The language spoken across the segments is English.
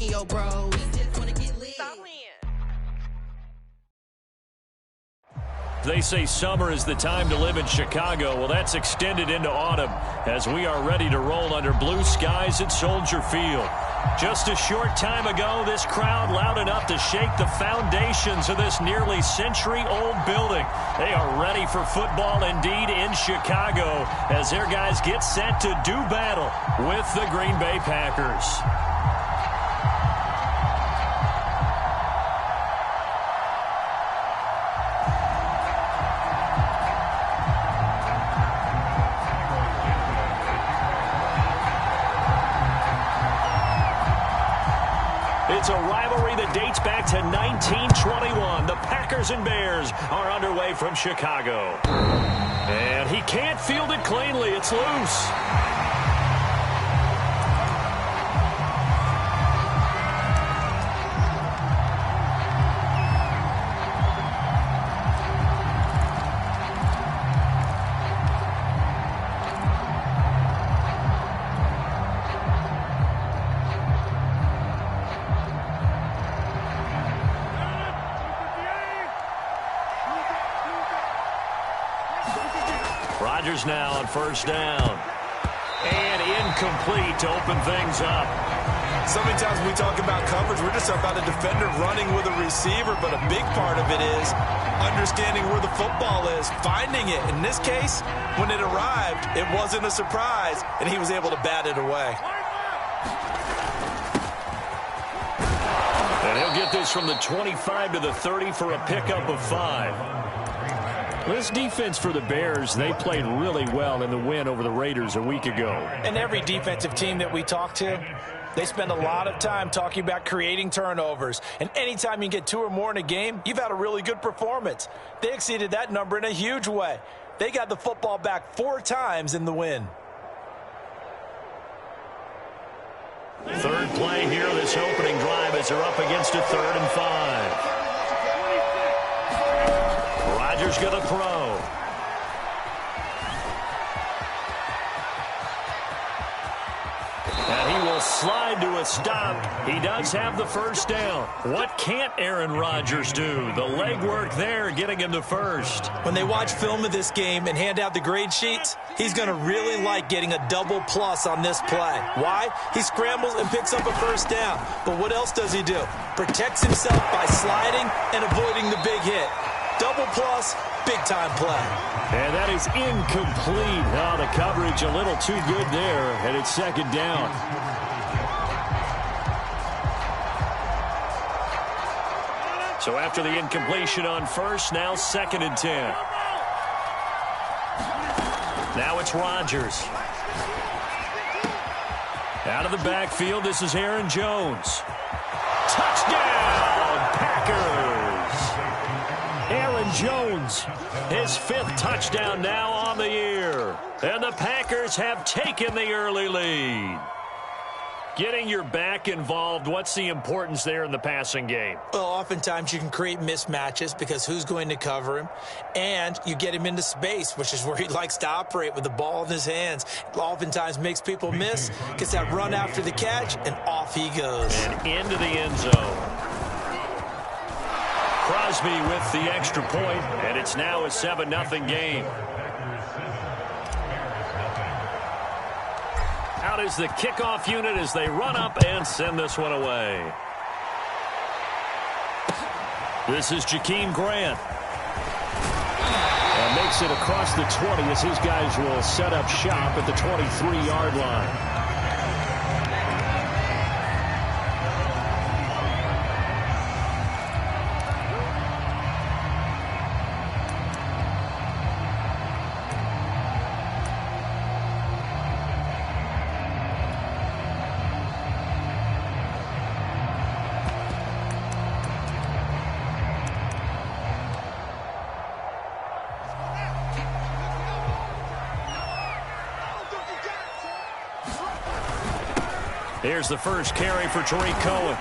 fucking your bro. We just wanna get lit. They say summer is the time to live in Chicago. Well, that's extended into autumn as we are ready to roll under blue skies at Soldier Field. Just a short time ago, this crowd loud enough to shake the foundations of this nearly century-old building. They are ready for football indeed in Chicago as their guys get set to do battle with the Green Bay Packers. It's a rivalry that dates back to 1921. The Packers and Bears are underway from Chicago. And he can't field it cleanly. It's loose. Rodgers now on first down. And incomplete to open things up. So many times when we talk about coverage, we're just about a defender running with a receiver, but a big part of it is understanding where the football is, finding it. In this case, when it arrived, it wasn't a surprise, and he was able to bat it away. And he'll get this from the 25 to the 30 for a pickup of 5. This defense for the Bears, they played really well in the win over the Raiders a week ago. And every defensive team that we talk to, they spend a lot of time talking about creating turnovers. And anytime you get 2 or more in a game, you've had a really good performance. They exceeded that number in a huge way. They got the football back 4 times in the win. Third play here, this opening drive as they're up against a 3rd and 5. Rodgers going to throw. And he will slide to a stop. He does have the first down. What can't Aaron Rodgers do? The legwork there getting him the first. When they watch film of this game and hand out the grade sheets, he's going to really like getting a double plus on this play. Why? He scrambles and picks up a first down. But what else does he do? Protects himself by sliding and avoiding the big hit. Double plus, big-time play. And that is incomplete. Oh, the coverage a little too good there, and it's 2nd down. So after the incompletion on first, now 2nd and 10. Now it's Rodgers. Out of the backfield, this is Aaron Jones. Touchdown, Packers! Aaron Jones, his 5th touchdown now on the year. And the Packers have taken the early lead. Getting your back involved, what's the importance there in the passing game? Well, oftentimes you can create mismatches because who's going to cover him? And you get him into space, which is where he likes to operate with the ball in his hands. Oftentimes makes people miss, gets that run after the catch, and off he goes. And into the end zone. Crosby with the extra point, and it's now a 7-0 game. Out is the kickoff unit as they run up and send this one away. This is Jakeem Grant. And makes it across the 20 as his guys will set up shop at the 23-yard line. Here's the first carry for Tariq Cohen.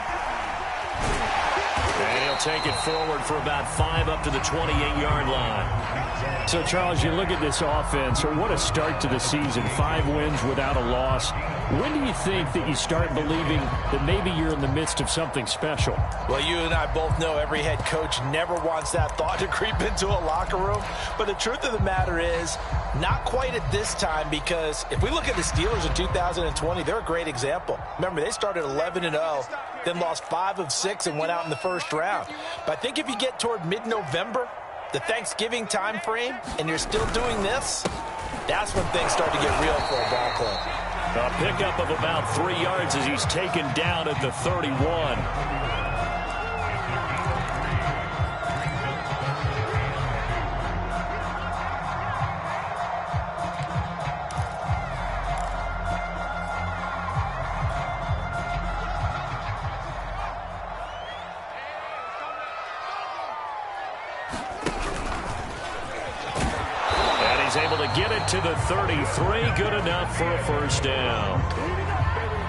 And he'll take it forward for about 5 up to the 28-yard line. So, Charles, you look at this offense, what a start to the season. 5 wins without a loss. When do you think that you start believing that maybe you're in the midst of something special? Well, you and I both know every head coach never wants that thought to creep into a locker room. But the truth of the matter is, not quite at this time, because if we look at the Steelers in 2020, they're a great example. Remember, they started 11-0, then lost 5 of 6 and went out in the first round. But I think if you get toward mid-November, the Thanksgiving time frame, and you're still doing this, that's when things start to get real for a ball club. A pickup of about 3 yards as he's taken down at the 31. Able to get it to the 33. Good enough for a first down.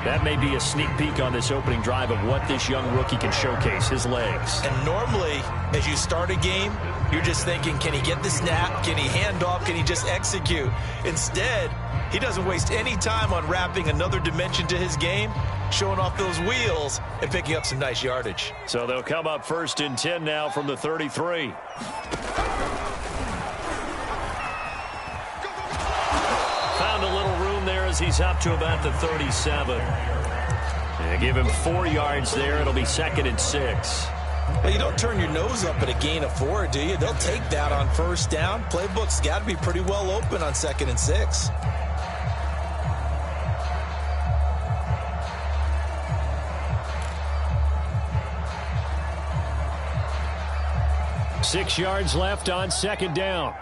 That may be a sneak peek on this opening drive of what this young rookie can showcase, his legs. And normally, as you start a game, you're just thinking, can he get the snap? Can he hand off? Can he just execute? Instead, he doesn't waste any time unwrapping another dimension to his game, showing off those wheels and picking up some nice yardage. So they'll come up 1st and 10 now from the 33. Found a little room there as he's up to about the 37. And give him 4 yards there. It'll be 2nd and 6. Well, you don't turn your nose up at a gain of 4, do you? They'll take that on first down. Playbook's got to be pretty well open on 2nd and 6. Six yards left on 2nd down.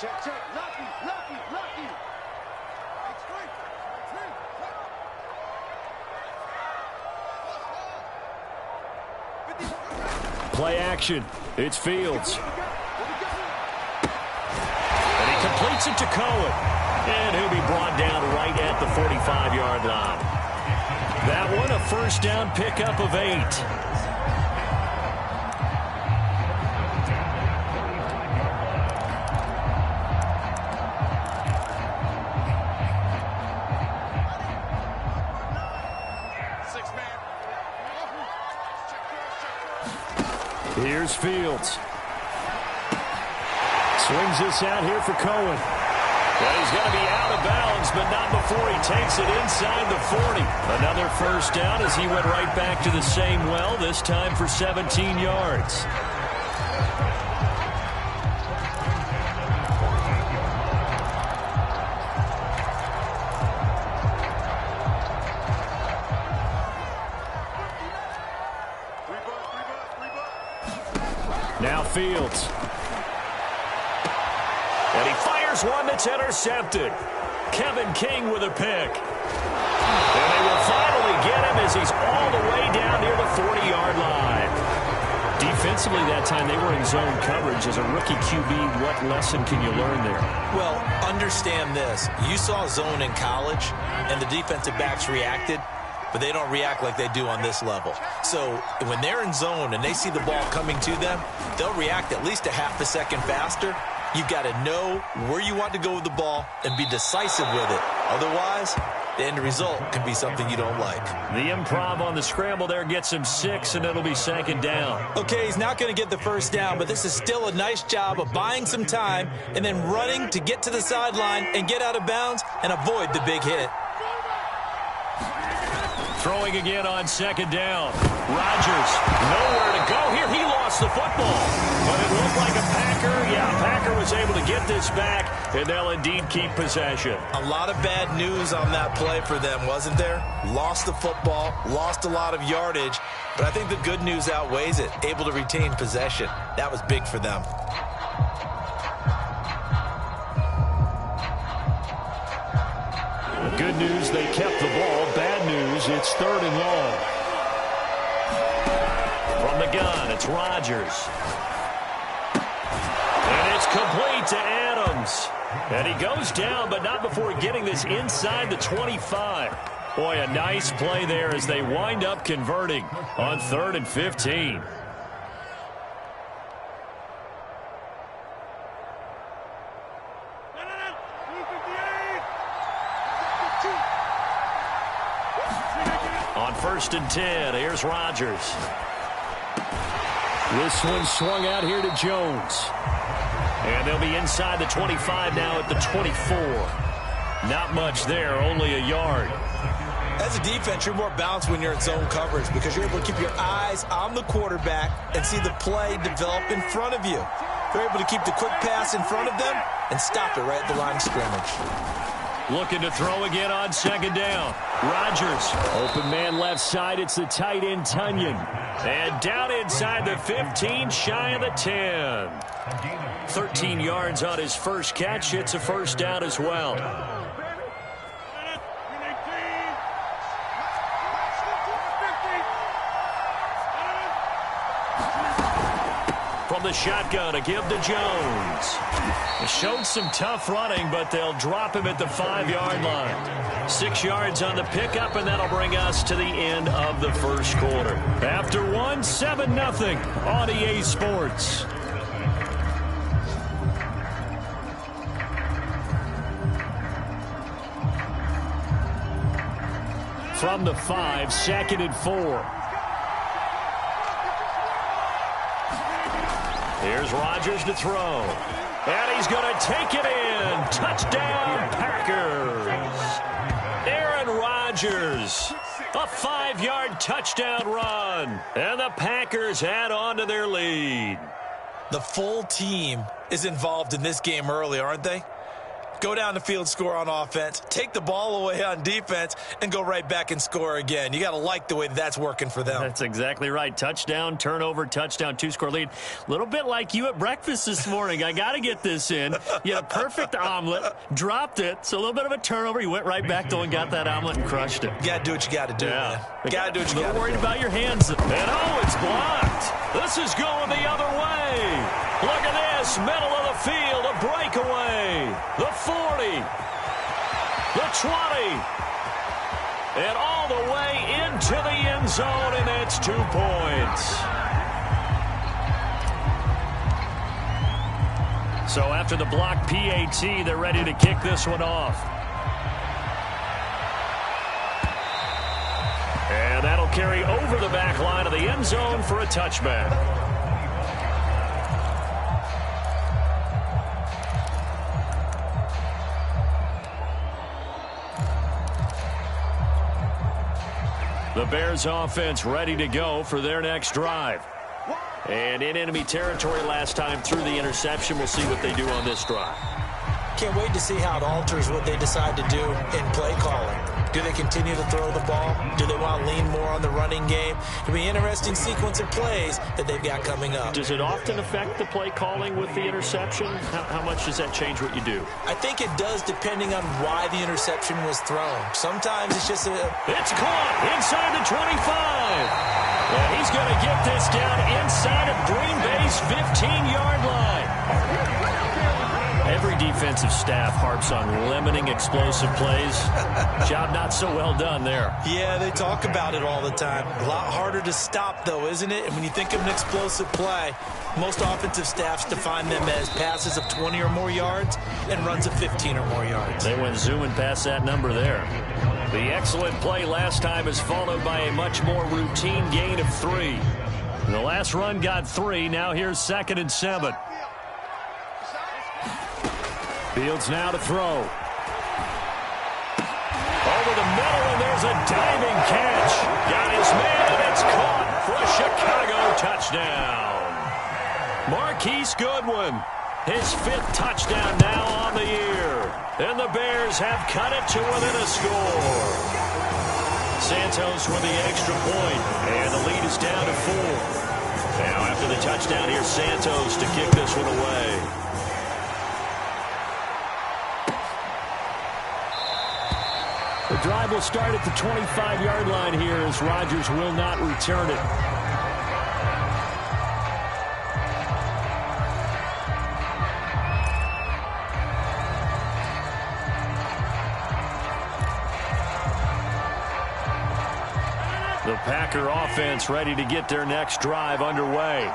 Check, check. Lucky. Play action. It's Fields. And he completes it to Cohen. And he'll be brought down right at the 45-yard line. That one a first down pickup of 8. Here's Fields. Swings this out here for Cohen. Well, he's going to be out of bounds, but not before he takes it inside the 40. Another first down as he went right back to the same well, this time for 17 yards. Now Fields. And he fires one that's intercepted. Kevin King with a pick. And they will finally get him as he's all the way down near the 40-yard line. Defensively that time, they were in zone coverage. As a rookie QB, what lesson can you learn there? Well, understand this. You saw zone in college, and the defensive backs reacted, but they don't react like they do on this level. So when they're in zone and they see the ball coming to them, they'll react at least a half a second faster. You've got to know where you want to go with the ball and be decisive with it. Otherwise, the end result can be something you don't like. The improv on the scramble there gets him 6, and it'll be 2nd down. Okay, he's not going to get the first down, but this is still a nice job of buying some time and then running to get to the sideline and get out of bounds and avoid the big hit. Throwing again on 2nd down. Rodgers, nowhere to go here. He lost the football. But it looked like a Packer. Yeah, Packer was able to get this back, and they'll indeed keep possession. A lot of bad news on that play for them, wasn't there? Lost the football, lost a lot of yardage, but I think the good news outweighs it. Able to retain possession. That was big for them. Good news, they kept the ball. Bad news, it's 3rd and long. From the gun, it's Rodgers. And it's complete to Adams. And he goes down, but not before getting this inside the 25. Boy, a nice play there as they wind up converting on 3rd and 15. On 1st and 10, here's Rodgers. This one swung out here to Jones. And they'll be inside the 25 now at the 24. Not much there, only a yard. As a defense, you're more balanced when you're in zone coverage because you're able to keep your eyes on the quarterback and see the play develop in front of you. They're able to keep the quick pass in front of them and stop it right at the line of scrimmage. Looking to throw again on 2nd down. Rodgers, open man left side. It's the tight end, Tunyon. And down inside the 15, shy of the 10. 13 yards on his first catch. It's a 1st down as well. From the shotgun, a give to Jones. He showed some tough running, but they'll drop him at the 5-yard line. 6 yards on the pickup, and that'll bring us to the end of the first quarter. After 1, 7-0 on EA Sports. From the 5, 2nd and 4. Here's Rodgers to throw. And he's going to take it in. Touchdown, Packers. Aaron Rodgers. A 5-yard touchdown run. And the Packers add on to their lead. The full team is involved in this game early, aren't they? Go down the field, score on offense, take the ball away on defense, and go right back and score again. You got to like the way that's working for them. That's exactly right. Touchdown, turnover, touchdown, 2-score lead. A little bit like you at breakfast this morning. I got to get this in. You had a perfect omelet, dropped it, so a little bit of a turnover. You went right back, though, and got that omelet and crushed it. You got to do what you got to do, man. You got to do what you got to do. A little worried about your hands. And, oh, it's blocked. This is going the other way. Look at this, middle of the field, a breakaway. The 40, the 20, and all the way into the end zone, and it's 2 points. So after the block PAT, they're ready to kick this one off. And that'll carry over the back line of the end zone for a touchback. The Bears offense ready to go for their next drive. And in enemy territory last time through the interception. We'll see what they do on this drive. Can't wait to see how it alters what they decide to do in play calling. Do they continue to throw the ball? Do they want to lean more on the running game? It'll be an interesting sequence of plays that they've got coming up. Does it often affect the play calling with the interception? How much does that change what you do? I think it does depending on why the interception was thrown. Sometimes it's just It's caught inside the 25. And he's going to get this down inside of Green Bay's 15-yard line. Every defensive staff harps on limiting explosive plays. Job not so well done there. Yeah, they talk about it all the time. A lot harder to stop, though, isn't it? And when you think of an explosive play, most offensive staffs define them as passes of 20 or more yards and runs of 15 or more yards. They went zooming past that number there. The excellent play last time is followed by a much more routine gain of 3. The last run got 3. Now here's 2nd and 7. Fields now to throw. Over the middle, and there's a diving catch. Got his man, and it's caught for a Chicago touchdown. Marquise Goodwin, his 5th touchdown now on the year. And the Bears have cut it to within a score. Santos with the extra point, and the lead is down to 4. Now after the touchdown, here's Santos to kick this one away. The drive will start at the 25-yard line here as Rodgers will not return it. The Packer offense ready to get their next drive underway.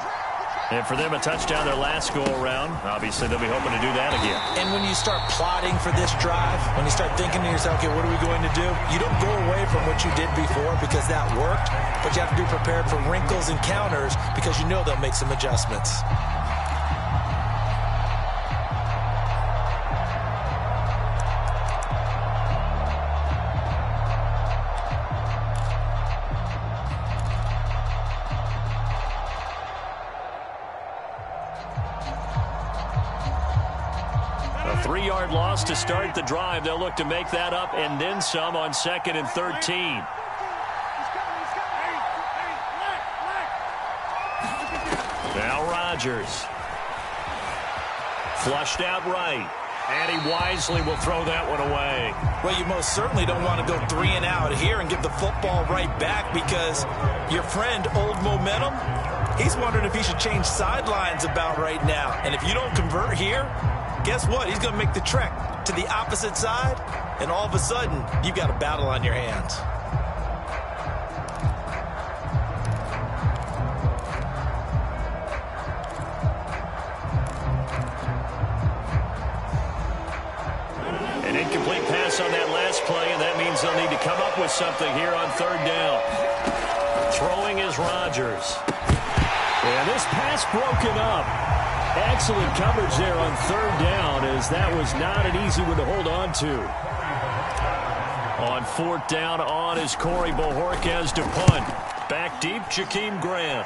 And for them, a touchdown their last go-around. Obviously, they'll be hoping to do that again. And when you start plotting for this drive, when you start thinking to yourself, okay, what are we going to do? You don't go away from what you did before because that worked, but you have to be prepared for wrinkles and counters because you know they'll make some adjustments. A 3-yard loss to start the drive. They'll look to make that up and then some on 2nd and 13. Now Rodgers. Flushed out right. And he wisely will throw that one away. Well, you most certainly don't want to go 3 and out here and give the football right back because your friend, Old Momentum, he's wondering if he should change sidelines about right now. And if you don't convert here, guess what? He's going to make the trek to the opposite side, and all of a sudden, you've got a battle on your hands. An incomplete pass on that last play, and that means they'll need to come up with something here on 3rd down. Throwing is Rodgers. And this pass broken up. Excellent coverage there on 3rd down, as that was not an easy one to hold on to. On 4th down, on is Corey Bojorquez to punt. Back deep, Jakeem Grant.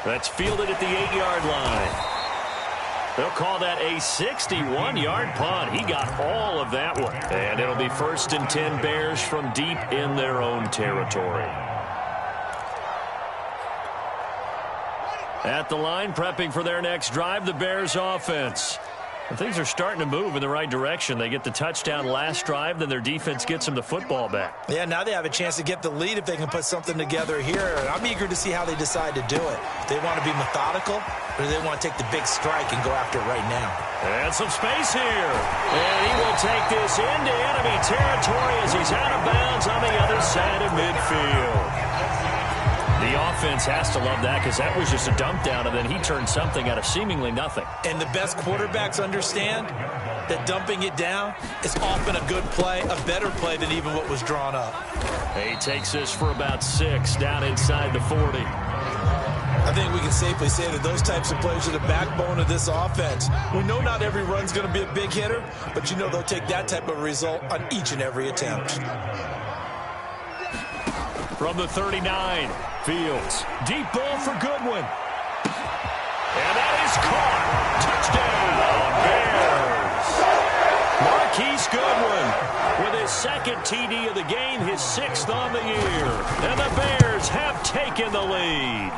That's fielded at the 8-yard line. They'll call that a 61-yard punt. He got all of that one. And it'll be 1st and 10 Bears from deep in their own territory. At the line, prepping for their next drive, the Bears offense. And things are starting to move in the right direction. They get the touchdown last drive, then their defense gets them the football back. Yeah, now they have a chance to get the lead if they can put something together here. And I'm eager to see how they decide to do it. Do they want to be methodical, or do they want to take the big strike and go after it right now? And some space here. And he will take this into enemy territory as he's out of bounds on the other side of midfield. The offense has to love that because that was just a dump down, and then he turned something out of seemingly nothing. And the best quarterbacks understand that dumping it down is often a good play, a better play than even what was drawn up. He takes this for about 6 down inside the 40. I think we can safely say that those types of plays are the backbone of this offense. We know not every run's going to be a big hitter, but you know they'll take that type of result on each and every attempt. From the 39, Fields. Deep ball for Goodwin. And that is caught. Touchdown, Bears. Marquise Goodwin with his 2nd TD of the game, his 6th on the year. And the Bears have taken the lead.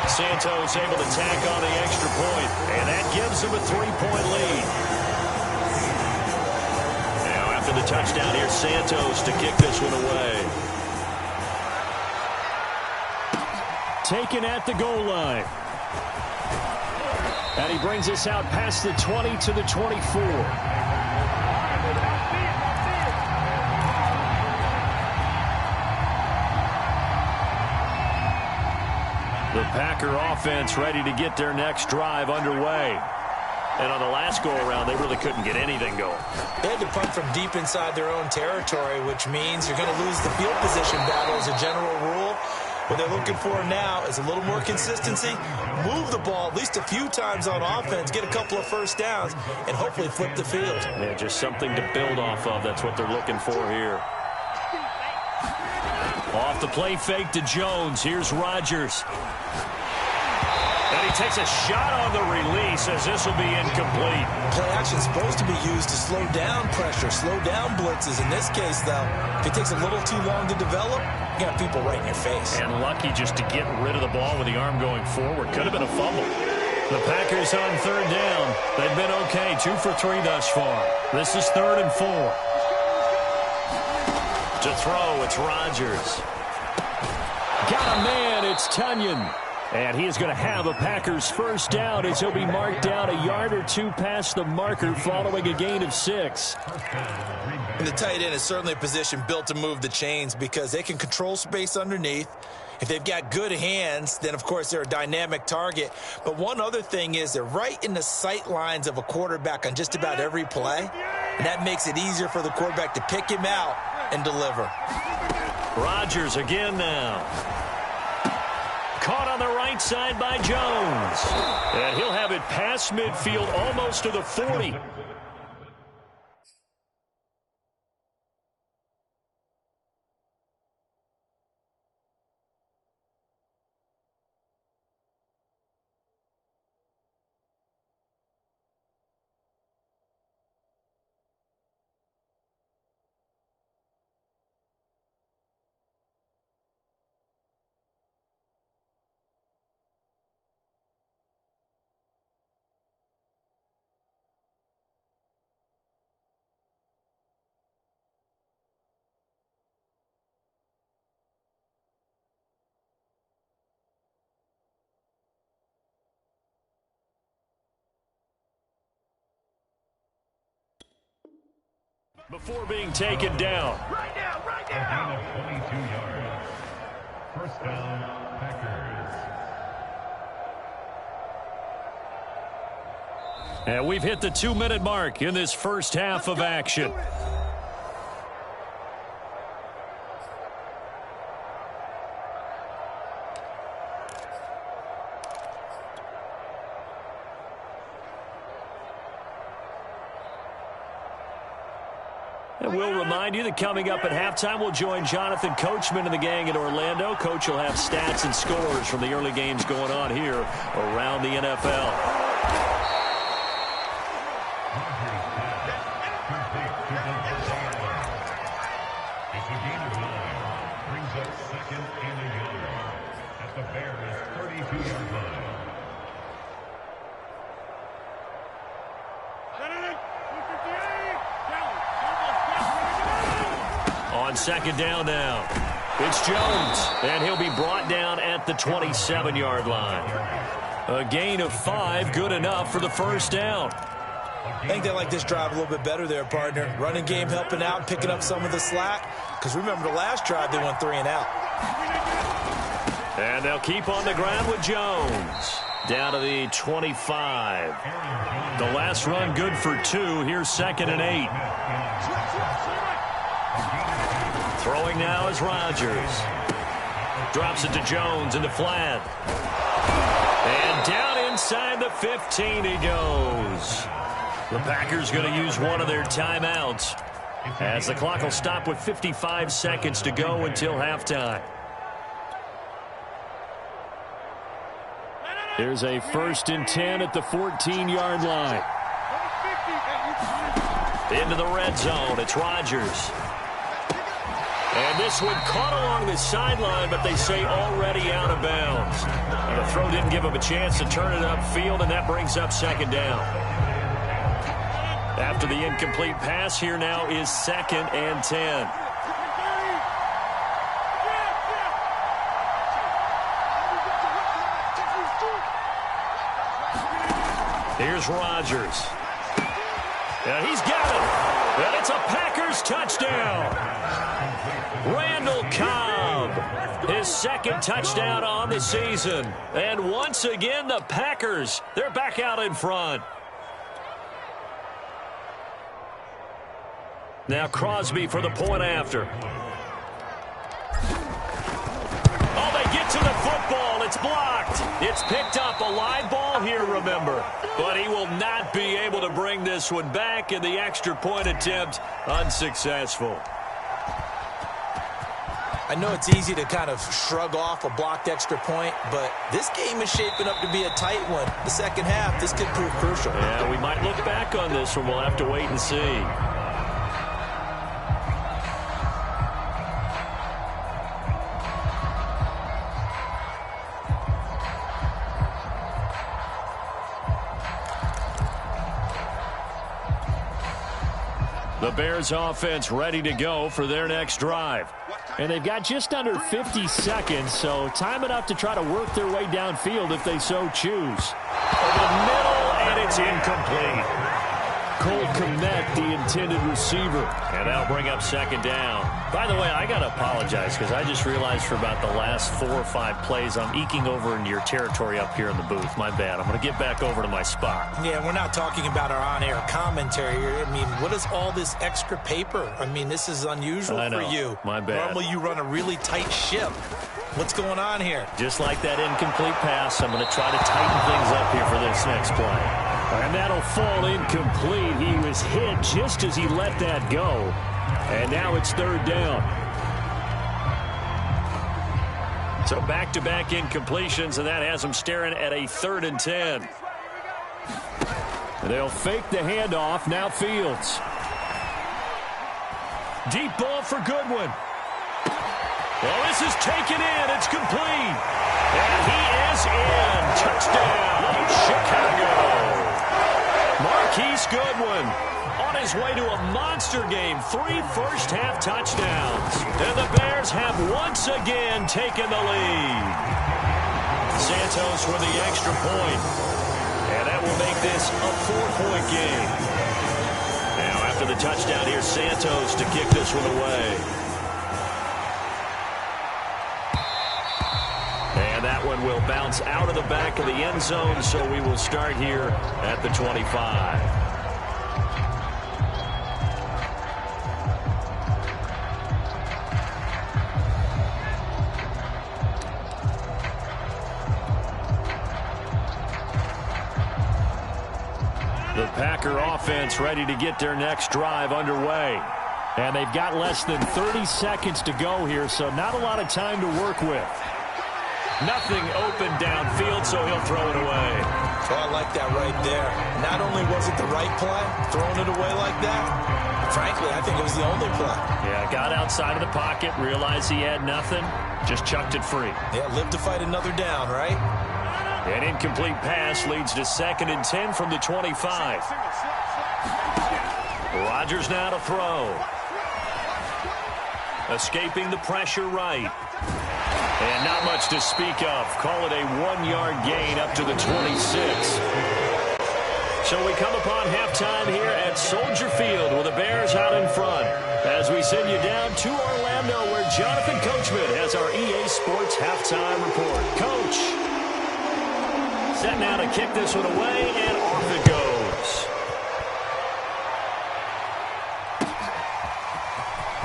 Santos able to tack on the extra point, and that gives him a 3-point lead. Now after the touchdown, here's Santos to kick this one away. Taken at the goal line. And he brings us out past the 20 to the 24. The Packer offense ready to get their next drive underway. And on the last go-around, they really couldn't get anything going. They had to punt from deep inside their own territory, which means you're going to lose the field position battle as a general rule. What they're looking for now is a little more consistency, move the ball at least a few times on offense, get a couple of first downs, and hopefully flip the field. Yeah, just something to build off of. That's what they're looking for here. Off the play fake to Jones. Here's Rodgers. And he takes a shot on the release as this will be incomplete. Play action is supposed to be used to slow down pressure, slow down blitzes. In this case, though, if it takes a little too long to develop, you got people right in your face. And lucky just to get rid of the ball with the arm going forward. Could have been a fumble. The Packers on 3rd down. They've been okay, 2 for 3 thus far. This is 3rd and 4. To throw, it's Rodgers. Got a man, it's Tunyon. And he is going to have a Packers first down as he'll be marked down a yard or two past the marker following a gain of 6. And the tight end is certainly a position built to move the chains because they can control space underneath. If they've got good hands, then, of course, they're a dynamic target. But one other thing is they're right in the sight lines of a quarterback on just about every play. And that makes it easier for the quarterback to pick him out and deliver. Rodgers again now. Caught on the right side by Jones. And he'll have it past midfield almost to the 40. Before being taken down. Right now, right now. A gain of 22 yards. First down, Packers. And we've hit the 2-minute mark in this first half of action. And we'll remind you that coming up at halftime, we'll join Jonathan Coachman and the gang in Orlando. Coach will have stats and scores from the early games going on here around the NFL. It's a gain of 9. Brings up second and a yard at the Bears' 32-yard line. On second down now, it's Jones, and he'll be brought down at the 27-yard line. A gain of 5, good enough for the first down. I think they like this drive a little bit better there, partner. Running game helping out, picking up some of the slack. Because remember the last drive, they went 3 and out. And they'll keep on the ground with Jones. Down to the 25. The last run good for 2. Here's 2nd and 8. Throwing now is Rodgers. Drops it to Jones in the flat. And down inside the 15 he goes. The Packers going to use one of their timeouts as the clock will stop with 55 seconds to go until halftime. Here's a 1st and 10 at the 14-yard line. Into the red zone. It's Rodgers. And this one caught along the sideline, but they say already out of bounds. And the throw didn't give him a chance to turn it upfield, and that brings up 2nd down. After the incomplete pass, here now is 2nd and 10. Here's Rodgers. And he's got it. And it's a Packers touchdown. Randall Cobb, his 2nd touchdown on the season. And once again, the Packers, they're back out in front. Now Crosby for the point after. Oh, they get to the football. It's blocked. It's picked up. A live ball here, remember. But he will not be able to bring this one back, and the extra point attempt unsuccessful. I know it's easy to kind of shrug off a blocked extra point, but this game is shaping up to be a tight one. The second half, this could prove crucial. Yeah, we might look back on this one. We'll have to wait and see. The Bears offense ready to go for their next drive. And they've got just under 50 seconds, so time enough to try to work their way downfield if they so choose. Over the middle, and it's incomplete. Cole Kmet, the intended receiver. And that'll bring up second down. By the way, I got to apologize because I just realized for about the last 4 or 5 plays, I'm eking over into your territory up here in the booth. My bad. I'm going to get back over to my spot. Yeah, we're not talking about our on-air commentary here. I mean, what is all this extra paper? I mean, this is unusual for you. My bad. Normally you run a really tight ship. What's going on here? Just like that incomplete pass, I'm going to try to tighten things up here for this next play. And that'll fall incomplete. He was hit just as he let that go. And now it's third down. So back-to-back incompletions, and that has them staring at a 3rd and 10. They'll fake the handoff. Now Fields. Deep ball for Goodwin. Well, this is taken in. It's complete. And he is in. Touchdown, Chicago. Marquise Goodwin on his way to a monster game. 3 first-half touchdowns. And the Bears have once again taken the lead. Santos for the extra point. And that will make this a 4-point game. Now, after the touchdown, here's Santos to kick this one away. And that one will bounce out of the back of the end zone, so we will start here at the 25. The Packer offense ready to get their next drive underway. And they've got less than 30 seconds to go here, so not a lot of time to work with. Nothing open downfield, so he'll throw it away. Oh, I like that right there. Not only was it the right play, throwing it away like that, frankly, I think it was the only play. Yeah, got outside of the pocket, realized he had nothing, just chucked it free. Yeah, live to fight another down, right? An incomplete pass leads to 2nd and 10 from the 25. Rodgers now to throw. Escaping the pressure right. And not much to speak of. Call it a 1-yard gain up to the 26. So we come upon halftime here at Soldier Field with the Bears out in front. As we send you down to Orlando where Jonathan Coachman has our EA Sports halftime report. Coach, set now to kick this one away, and off it goes.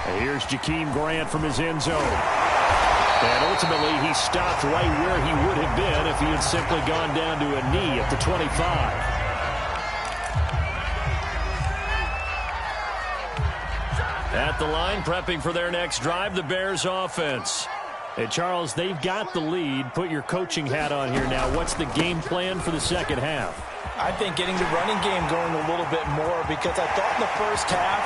And here's Jakeem Grant from his end zone. And ultimately, he stopped right where he would have been if he had simply gone down to a knee at the 25. At the line, prepping for their next drive, the Bears offense. Hey, Charles, they've got the lead. Put your coaching hat on here now. What's the game plan for the second half? I think getting the running game going a little bit more, because I thought in the first half,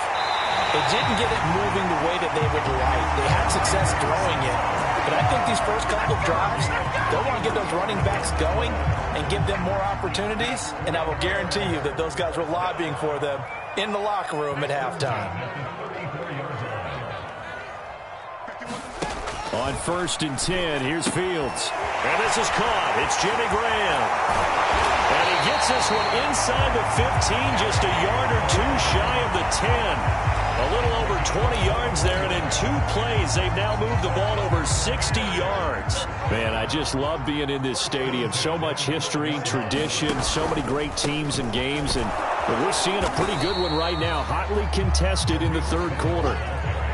they didn't get it moving the way that they would like. They had success throwing it. But I think these first couple of drives, they'll want to get those running backs going and give them more opportunities. And I will guarantee you that those guys were lobbying for them in the locker room at halftime. On 1st and 10, here's Fields. And this is caught. It's Jimmy Graham. And he gets this one inside the 15, just a yard or two shy of the 10. A little over 20 yards there, and in 2 plays, they've now moved the ball over 60 yards. Man, I just love being in this stadium. So much history, tradition, so many great teams and games, and we're seeing a pretty good one right now, hotly contested in the 3rd quarter.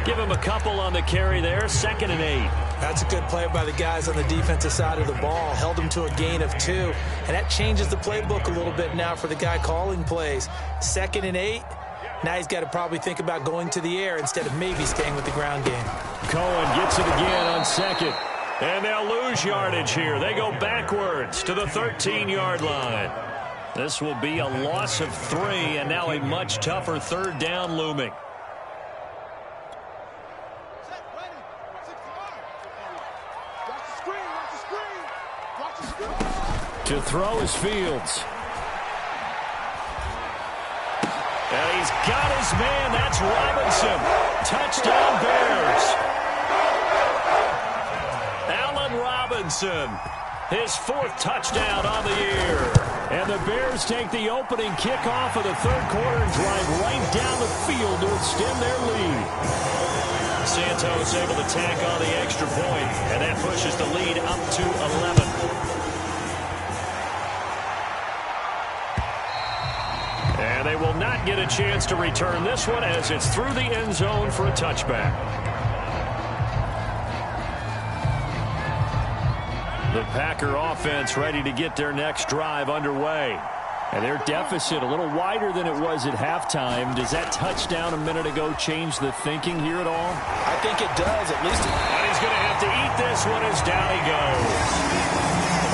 Give him a couple on the carry there, 2nd and 8. That's a good play by the guys on the defensive side of the ball. Held them to a gain of 2, and that changes the playbook a little bit now for the guy calling plays. 2nd and 8. Now he's got to probably think about going to the air instead of maybe staying with the ground game. Cohen gets it again on 2nd. And they'll lose yardage here. They go backwards to the 13-yard line. This will be a loss of 3, and now a much tougher 3rd down looming. To throw is Fields. And he's got his man. That's Robinson. Touchdown, Bears. Allen Robinson, his 4th touchdown on the year. And the Bears take the opening kickoff of the third quarter and drive right down the field to extend their lead. Santos able to tack on the extra point, and that pushes the lead up to 11. And they will not get a chance to return this one as it's through the end zone for a touchback. The Packer offense ready to get their next drive underway. And their deficit a little wider than it was at halftime. Does that touchdown a minute ago change the thinking here at all? I think it does, at least. And he's going to have to eat this one as down he goes.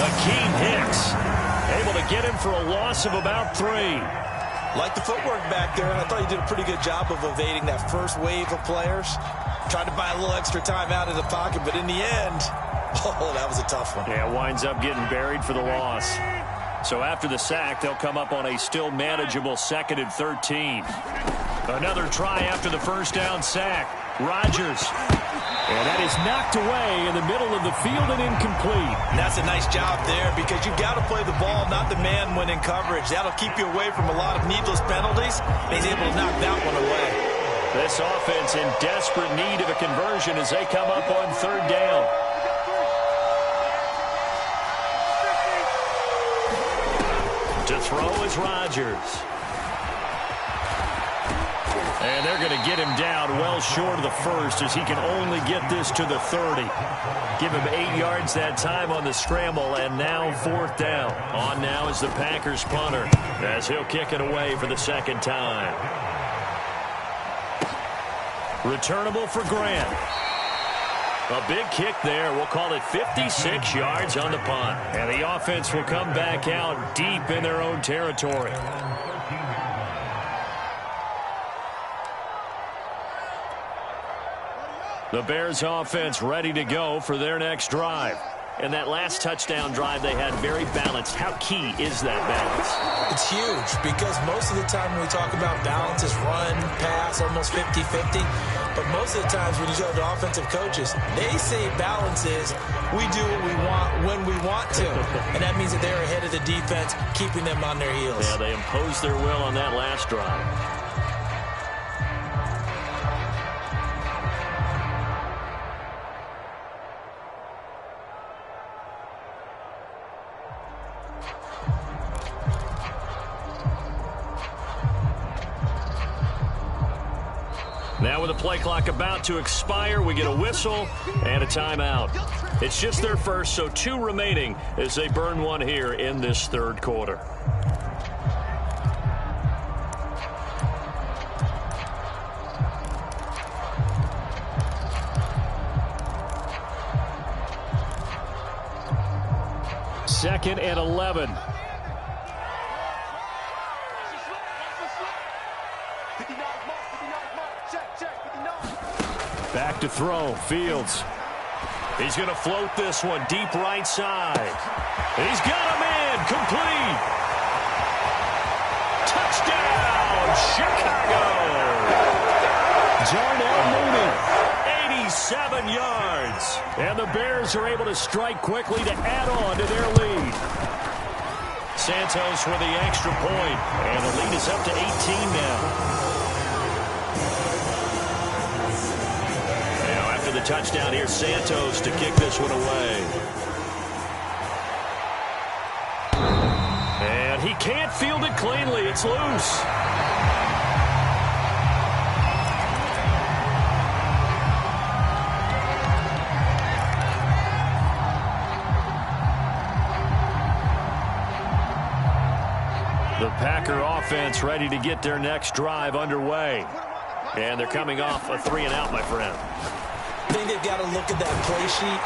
Akeem Hicks able to get him for a loss of about 3. Like the footwork back there, and I thought he did a pretty good job of evading that first wave of players. Tried to buy a little extra time out of the pocket, but in the end, oh, that was a tough one. Yeah, winds up getting buried for the loss. So after the sack, they'll come up on a still manageable 2nd and 13. Another try after the first down sack. Rodgers. And that is knocked away in the middle of the field and incomplete. And that's a nice job there because you've got to play the ball, not the man when in coverage. That'll keep you away from a lot of needless penalties. And he's able to knock that one away. This offense in desperate need of a conversion as they come up on 3rd down. To throw is Rodgers. And they're going to get him down well short of the first as he can only get this to the 30. Give him 8 yards that time on the scramble, and now 4th down. On now is the Packers punter as he'll kick it away for the 2nd time. Returnable for Grant. A big kick there. We'll call it 56 yards on the punt. And the offense will come back out deep in their own territory. The Bears offense ready to go for their next drive. And that last touchdown drive they had very balanced. How key is that balance? It's huge because most of the time when we talk about balance is run, pass, almost 50-50. But most of the times when you talk to offensive coaches, they say balance is we do what we want when we want to. And that means that they're ahead of the defense, keeping them on their heels. Yeah, they imposed their will on that last drive. Now with the play clock about to expire, we get a whistle and a timeout. It's just their first, so 2 remaining as they burn one here in this 3rd quarter. Second and 11. Back to throw, Fields. He's going to float this one deep right side. He's got him in, complete. Touchdown, Chicago. Darnell Mooney, 87 yards. And the Bears are able to strike quickly to add on to their lead. Santos with the extra point, and the lead is up to 18 now. The touchdown here, Santos to kick this one away. And he can't field it cleanly. It's loose. The Packer offense ready to get their next drive underway. And they're coming off a 3-and-out, my friend. I think they've got to look at that play sheet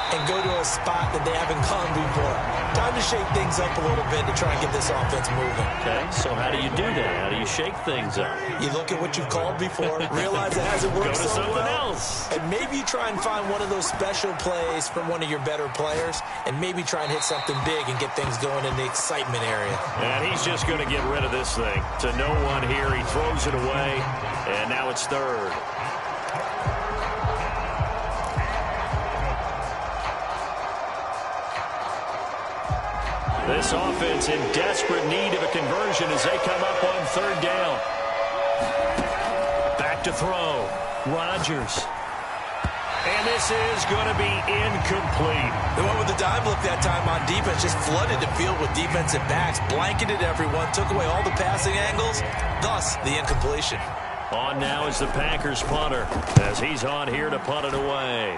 and go to a spot that they haven't gone before. Time to shake things up a little bit to try and get this offense moving. Okay, so how do you do that? How do you shake things up? You look at what you've called before, realize it hasn't worked Go to so something well, else. and maybe try and find one of those special plays from one of your better players, and maybe try and hit something big and get things going in the excitement area. And he's just going to get rid of this thing. To no one here, he throws it away, and now it's third. This offense in desperate need of a conversion as they come up on third down. Back to throw. Rodgers. And this is going to be incomplete. They went with the dime look that time on defense, just flooded the field with defensive backs, blanketed everyone, took away all the passing angles, thus the incompletion. On now is the Packers punter as he's on here to punt it away.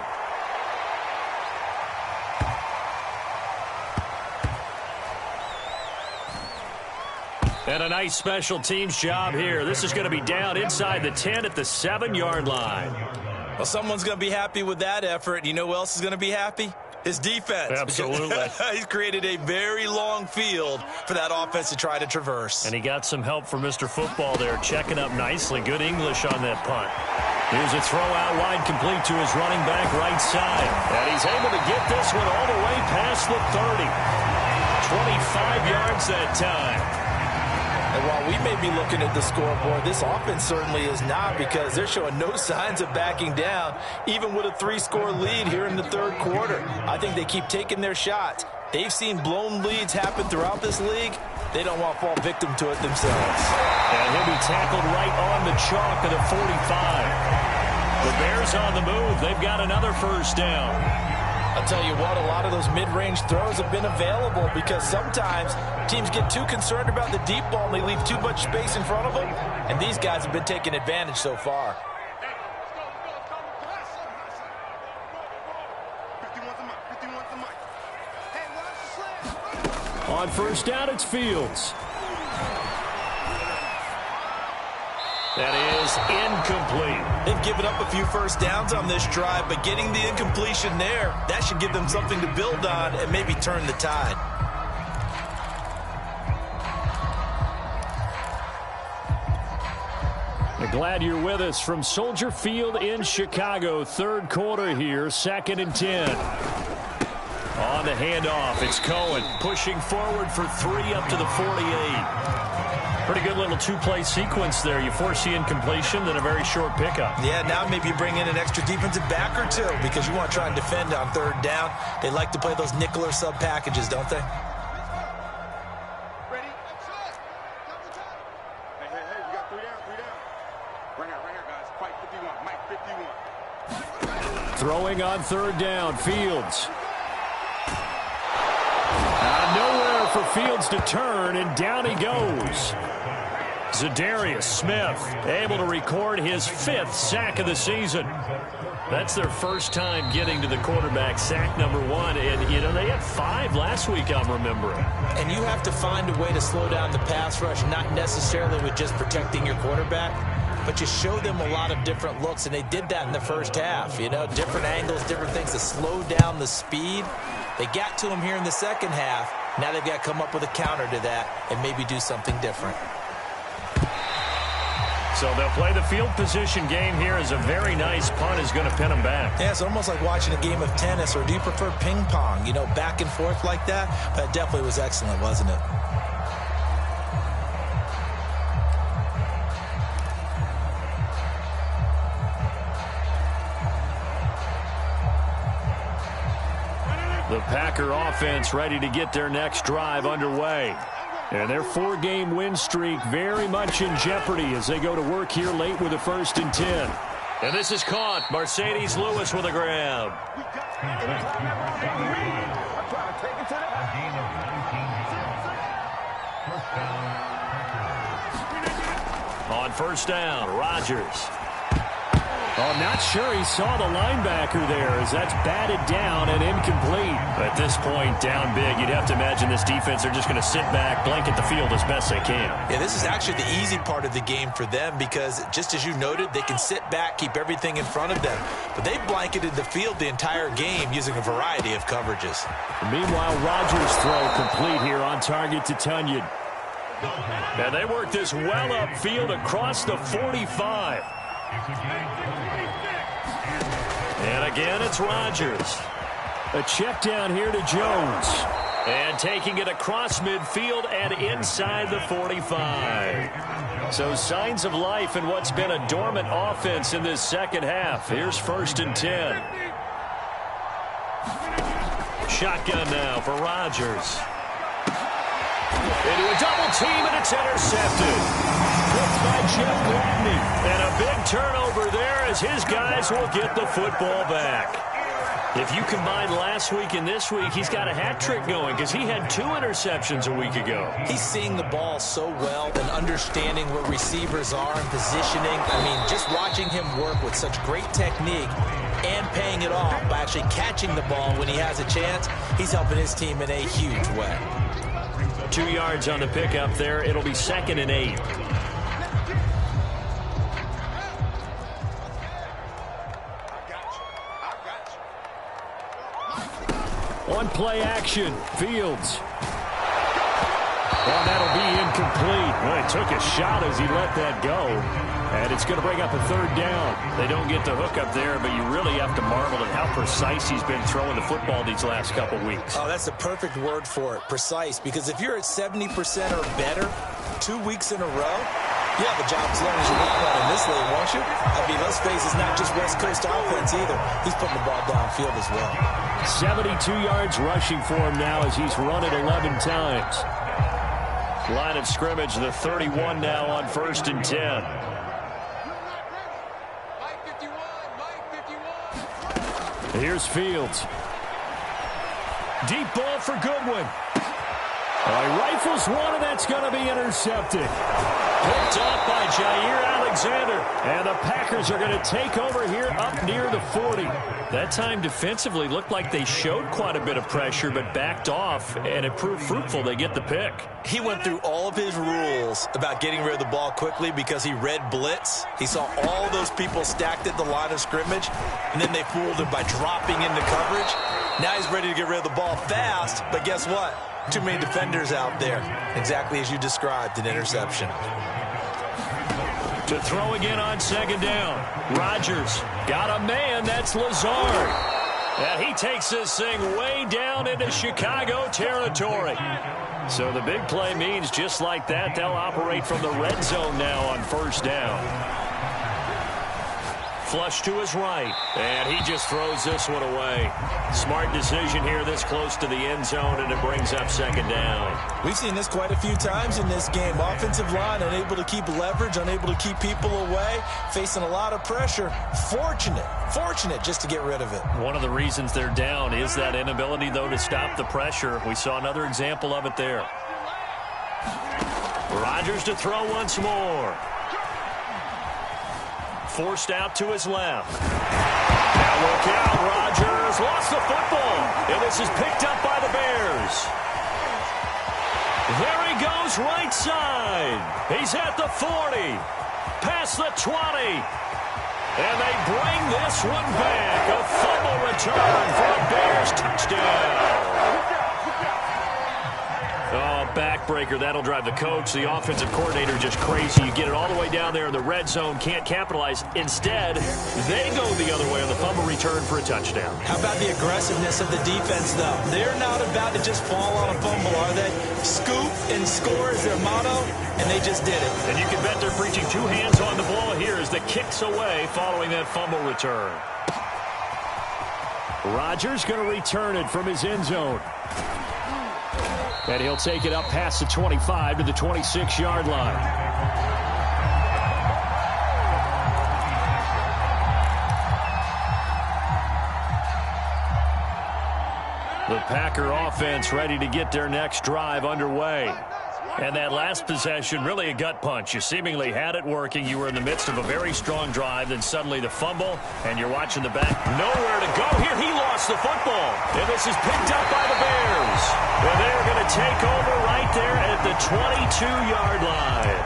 And a nice special teams job here. This is going to be down inside the 10 at the 7-yard line. Well, someone's going to be happy with that effort. You know who else is going to be happy? His defense. Absolutely. He's created a very long field for that offense to try to traverse. And he got some help from Mr. Football there, checking up nicely. Good English on that punt. Here's a throw out wide, complete to his running back right side. And he's able to get this one all the way past the 30. 25 yards that time. And while we may be looking at the scoreboard, this offense certainly is not, because they're showing no signs of backing down, even with a 3-score lead here in the third quarter. I think they keep taking their shots. They've seen blown leads happen throughout this league. They don't want to fall victim to it themselves. And he'll be tackled right on the chalk of the 45. The Bears on the move. They've got another first down. I'll tell you what, a lot of those mid-range throws have been available because sometimes teams get too concerned about the deep ball and they leave too much space in front of them, and these guys have been taking advantage so far. On first down, it's Fields. That is incomplete. They've given up a few first downs on this drive, but getting the incompletion there, that should give them something to build on and maybe turn the tide. Glad you're with us from Soldier Field in Chicago. Third quarter here, 2nd and 10. On the handoff, it's Cohen pushing forward for 3 up to the 48. Pretty good little two-play sequence there. You force the incompletion, then a very short pickup. Yeah, now maybe you bring in an extra defensive back or two because you want to try and defend on third down. They like to play those nickel or sub packages, don't they? Ready? Hey, we got 3 down. Right here, guys. Fight 51. Mike 51. Throwing on third down, Fields. Nowhere for Fields to turn, and down he goes. Zadarius Smith able to record his 5th sack of the season. That's their first time getting to the quarterback, sack number 1. And, you know, they had 5 last week, I'm remembering. And you have to find a way to slow down the pass rush, not necessarily with just protecting your quarterback, but you show them a lot of different looks, and they did that in the first half. You know, different angles, different things to slow down the speed. They got to him here in the second half. Now they've got to come up with a counter to that and maybe do something different. So they'll play the field position game here as a very nice punt is going to pin them back. Yeah, it's almost like watching a game of tennis, or do you prefer ping pong? You know, back and forth like that? But it definitely was excellent, wasn't it? The Packer offense ready to get their next drive underway. And their 4-game win streak very much in jeopardy as they go to work here late with a 1st and 10. And this is caught. Mercedes Lewis with a grab. On first down, Rodgers. Oh, not sure he saw the linebacker there as that's batted down and incomplete. At this point, down big, you'd have to imagine this defense are just going to sit back, blanket the field as best they can. Yeah, this is actually the easy part of the game for them because, just as you noted, they can sit back, keep everything in front of them. But they blanketed the field the entire game using a variety of coverages. Meanwhile, Rodgers' throw complete here on target to Tunyon. And they work this well upfield across the 45. And again, it's Rodgers. A check down here to Jones. And taking it across midfield and inside the 45. So signs of life in what's been a dormant offense in this second half. Here's 1st and 10. Shotgun now for Rodgers. Into a double team, and it's intercepted. Picked by Jeff Gladney. And a big turnover there as his guys will get the football back. If you combine last week and this week, he's got a hat trick going because he had 2 interceptions a week ago. He's seeing the ball so well and understanding where receivers are and positioning. I mean, just watching him work with such great technique and paying it off by actually catching the ball when he has a chance, he's helping his team in a huge way. 2 yards on the pickup there. It'll be 2nd and 8. On play action, Fields. Well, that'll be incomplete. Well, he took a shot as he let that go. And it's going to bring up a 3rd down. They don't get the hook up there, but you really have to marvel at how precise he's been throwing the football these last couple weeks. Oh, that's the perfect word for it, precise. Because if you're at 70% or better 2 weeks in a row, you have a job as long as you want one in this league, won't you? I mean, let's face it, it's not just West Coast offense either. He's putting the ball downfield as well. 72 yards rushing for him now as he's run it 11 times. Line of scrimmage, the 31 now on 1st and 10. Here's Fields. Deep ball for Goodwin. He rifles one, and that's going to be intercepted. Picked off by Jair Alexander. And the Packers are going to take over here up near the 40. That time defensively looked like they showed quite a bit of pressure but backed off, and it proved fruitful. They get the pick. He went through all of his rules about getting rid of the ball quickly because he read blitz. He saw all those people stacked at the line of scrimmage, and then they fooled him by dropping into coverage. Now he's ready to get rid of the ball fast, but guess what? Too many defenders out there. Exactly as you described, an interception. To throw again on 2nd down. Rodgers got a man. That's Lazard. And he takes this thing way down into Chicago territory. So the big play means just like that, they'll operate from the red zone now on 1st down. Flush to his right, and he just throws this one away. Smart decision here this close to the end zone, and it brings up 2nd down. We've seen this quite a few times in this game. Offensive line unable to keep leverage, unable to keep people away, facing a lot of pressure. Fortunate just to get rid of it. One of the reasons they're down is that inability, though, to stop the pressure. We saw another example of it there. Rodgers to throw once more. Forced out to his left. Now look out, Rodgers lost the football. And this is picked up by the Bears. There he goes, right side. He's at the 40. Past the 20. And they bring this one back. A fumble return for a Bears touchdown. Oh, backbreaker. That'll drive the coach, the offensive coordinator, just crazy. You get it all the way down there in the red zone, can't capitalize. Instead, they go the other way on the fumble return for a touchdown. How about the aggressiveness of the defense, though? They're not about to just fall on a fumble, are they? Scoop and score is their motto, and they just did it. And you can bet they're preaching 2 hands on the ball here as the kick's away following that fumble return. Rodgers going to return it from his end zone. And he'll take it up past the 25 to the 26-yard line. The Packer offense ready to get their next drive underway. And that last possession, really a gut punch. You seemingly had it working. You were in the midst of a very strong drive. Then suddenly the fumble, and you're watching the back. Nowhere to go here. He lost the football. And this is picked up by the Bears. And they're going to take over right there at the 22-yard line.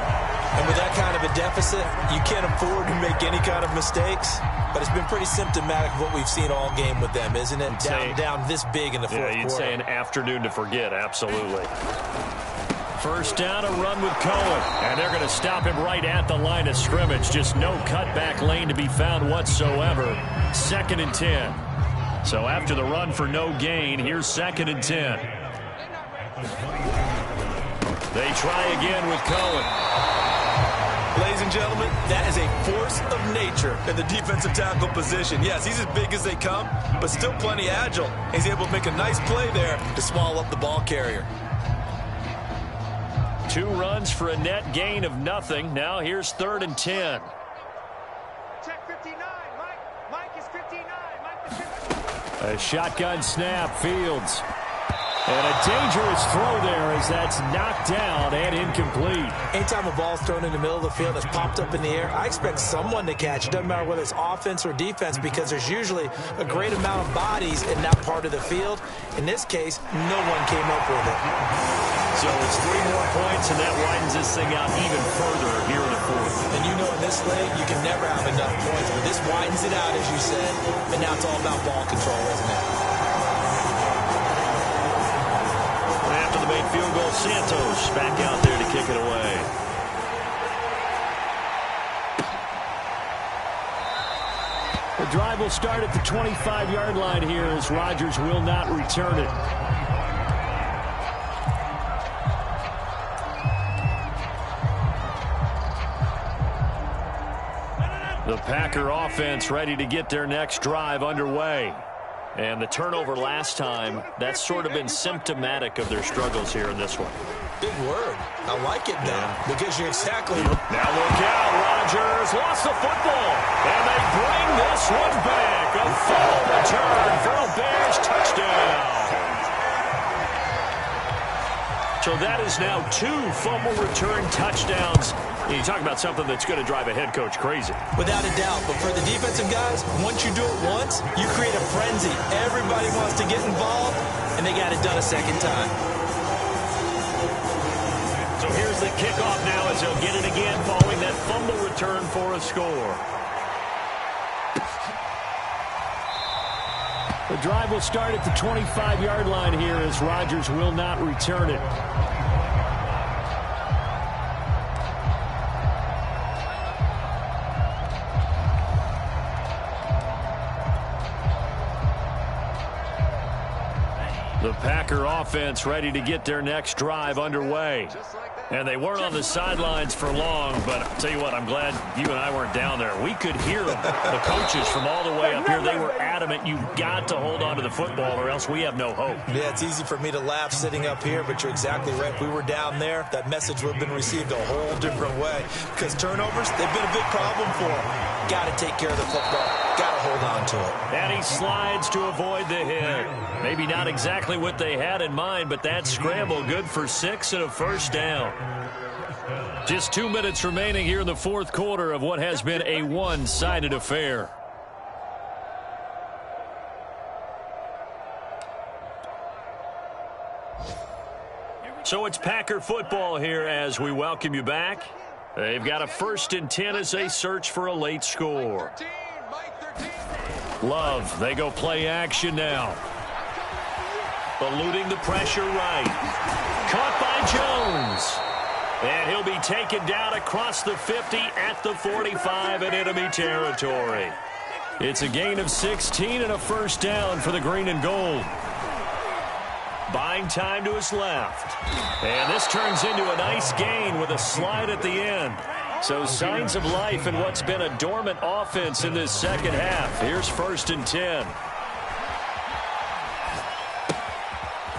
And with that kind of a deficit, you can't afford to make any kind of mistakes. But it's been pretty symptomatic of what we've seen all game with them, isn't it? Down this big in the fourth quarter. Yeah, you'd say an afternoon to forget, absolutely. First down, a run with Cohen. And they're going to stop him right at the line of scrimmage. Just no cutback lane to be found whatsoever. 2nd and 10. So after the run for no gain, here's 2nd and 10. They try again with Cohen. Ladies and gentlemen, that is a force of nature in the defensive tackle position. Yes, he's as big as they come, but still plenty agile. He's able to make a nice play there to swallow up the ball carrier. 2 runs for a net gain of nothing. Now here's 3rd and 10. Check 59. Mike is 59. Mike is 59. A shotgun snap, Fields. And a dangerous throw there as that's knocked down and incomplete. Anytime a ball's thrown in the middle of the field that's popped up in the air, I expect someone to catch it. Doesn't matter whether it's offense or defense, because there's usually a great amount of bodies in that part of the field. In this case, no one came up with it. So it's 3 more points, and that widens this thing out even further here in the fourth. And you know in this league, you can never have enough points. But this widens it out, as you said, and now it's all about ball control, isn't it? After the main field goal, Santos back out there to kick it away. The drive will start at the 25-yard line here as Rodgers will not return it. The Packer offense ready to get their next drive underway. And the turnover last time, that's sort of been symptomatic of their struggles here in this one. Big word. I like it now, because you're exactly... Now look out, Rodgers lost the football. And they bring this one back. A full return for a Bears touchdown. So that is now 2 fumble return touchdowns. You talk about something that's going to drive a head coach crazy. Without a doubt. But for the defensive guys, once you do it once, you create a frenzy. Everybody wants to get involved, and they got it done a second time. So here's the kickoff now as they'll get it again following that fumble return for a score. The drive will start at the 25-yard line here as Rodgers will not return it. The Packer offense ready to get their next drive underway. And they weren't on the sidelines for long, but I'll tell you what, I'm glad you and I weren't down there. We could hear them, the coaches from all the way up here. They were adamant, you've got to hold on to the football or else we have no hope. Yeah, it's easy for me to laugh sitting up here, but you're exactly right. If we were down there, that message would have been received a whole different way. Because turnovers, they've been a big problem for them. Got to take care of the football. Got to hold on to it. And he slides to avoid the hit. Maybe not exactly what they had in mind, but that scramble good for 6 and a first down. Just 2 minutes remaining here in the fourth quarter of what has been a one-sided affair. So it's Packer football here as we welcome you back. They've got a 1st and 10 as they search for a late score. Love, they go play action now. Eluding the pressure right. Caught by Jones. And he'll be taken down across the 50 at the 45 in enemy territory. It's a gain of 16 and a first down for the green and gold. Buying time to his left. And this turns into a nice gain with a slide at the end. So signs of life in what's been a dormant offense in this second half. Here's 1st and 10.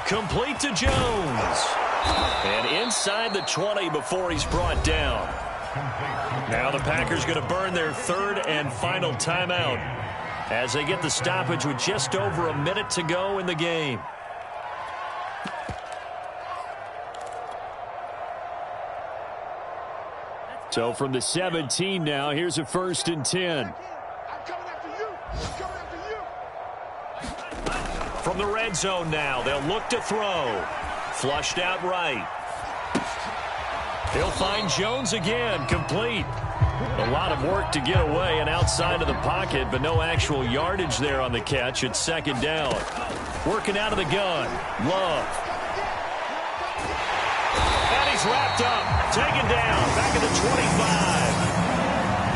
Complete to Jones. And inside the 20 before he's brought down. Now the Packers going to burn their 3rd and final timeout as they get the stoppage with just over a minute to go in the game. So from the 17 now, here's a 1st and 10. I'm coming after you. I'm coming after you. From the red zone now, they'll look to throw. Flushed out right. He'll find Jones again, complete. A lot of work to get away and outside of the pocket, but no actual yardage there on the catch. It's 2nd down. Working out of the gun. Love. And he's wrapped up. Taken down. Back at the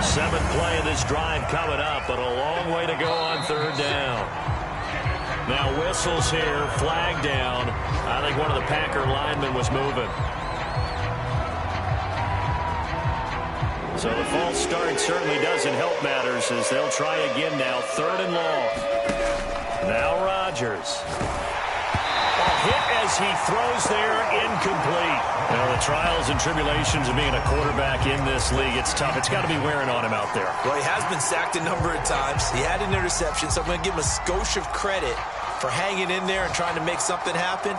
25. 7th play of this drive coming up, but a long way to go on 3rd down. Now whistles here. Flag down. I think one of the Packer linemen was moving. So the false start certainly doesn't help matters as they'll try again now. 3rd and long. Now Rodgers. A hit as he throws there, incomplete. Now the trials and tribulations of being a quarterback in this league, it's tough. It's got to be wearing on him out there. Well, he has been sacked a number of times. He had an interception, so I'm going to give him a skosh of credit for hanging in there and trying to make something happen,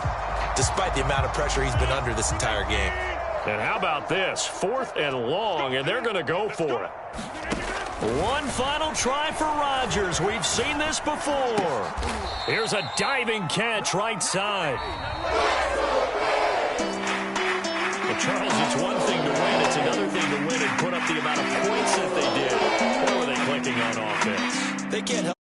despite the amount of pressure he's been under this entire game. And how about this? 4th and long, and they're going to go for it. One final try for Rodgers. We've seen this before. Here's a diving catch right side. Well, Charles, it's one thing to win. It's another thing to win and put up the amount of points that they did. Or were they clicking on offense? They can't help